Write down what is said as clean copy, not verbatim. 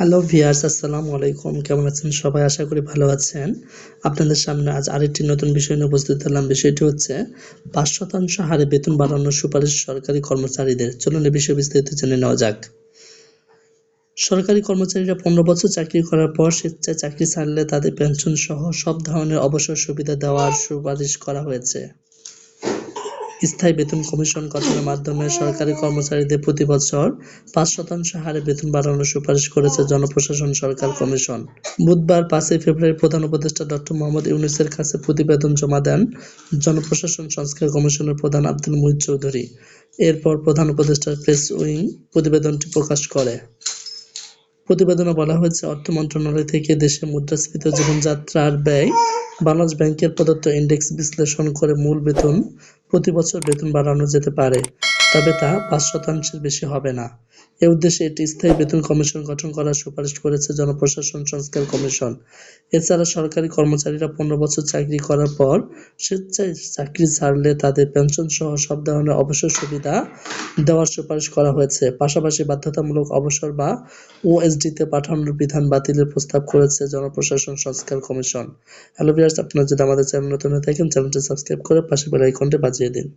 Hello viewers, আসসালামু আলাইকুম। কেমন আছেন সবাই? আশা করি ভালো আছেন। আপনাদের সামনে আজ আরেকটি নতুন বিষয় নিয়ে উপস্থিত হলাম। বিষয়টি হচ্ছে ৫% হারে বেতন বাড়ানোর সুপারিশ সরকারি কর্মচারীদের। চলুন এ বিষয়ে বিস্তারিত জেনে নেওয়া যাক। সরকারি কর্মচারীরা ১৫ বছর চাকরি করার পর স্বেচ্ছায় চাকরি ছাড়লে তাদের পেনশন সহ সব ধরনের অবসর সুবিধা দেওয়ার সুপারিশ করা হয়েছে। স্থায়ী বেতন কমিশন গঠনের মাধ্যমে সরকারি কর্মচারীদের প্রতি বছর ৫% হারে বেতন বাড়ানোর সুপারিশ করেছে জনপ্রশাসন সরকার কমিশন। বুধবার ৫ই ফেব্রুয়ারি প্রধান উপদেষ্টা ডক্টর মোহাম্মদ ইউনূসের কাছে প্রতিবেদন জমা দেন জনপ্রশাসন সংস্কার কমিশনের প্রধান আব্দুল মুহিত চৌধুরী। এরপর প্রধান উপদেষ্টার প্রেস উইং প্রতিবেদনটি প্রকাশ করে। প্রতিবেদনে বলা হয়েছে, অর্থ মন্ত্রণালয় থেকে দেশে মুদ্রাস্ফীতি ও জীবনযাত্রার ব্যয় বাংলাদেশ ব্যাংকের প্রদত্ত ইনডেক্স বিশ্লেষণ করে মূল বেতন প্রতি বছর বেতন বাড়ানো যেতে পারে, তবে তা ৫%-এর বেশি হবে না। এ উদ্দেশ্যে একটি স্থায়ী বেতন কমিশন গঠন করার সুপারিশ করেছে জনপ্রশাসন সংস্কার কমিশন। এছাড়া সরকারি কর্মচারীরা ১৫ বছর চাকরি করার পর স্বেচ্ছায় চাকরি ছাড়লে তাদের পেনশন সহ সব ধরনের অবসর সুবিধা দেওয়ার সুপারিশ করা হয়েছে। পাশাপাশি বাধ্যতামূলক অবসর বা ওএসডিতে পাঠানোর বিধান বাতিলের প্রস্তাব করেছে জনপ্রশাসন সংস্কার কমিশন। হ্যালো ভিউয়ার্স, আপনারা যদি আমাদের চ্যানেল নতুন হয়ে থাকেন চ্যানেলটি সাবস্ক্রাইব করে পাশে বেল আইকনটি বাজিয়ে দিন।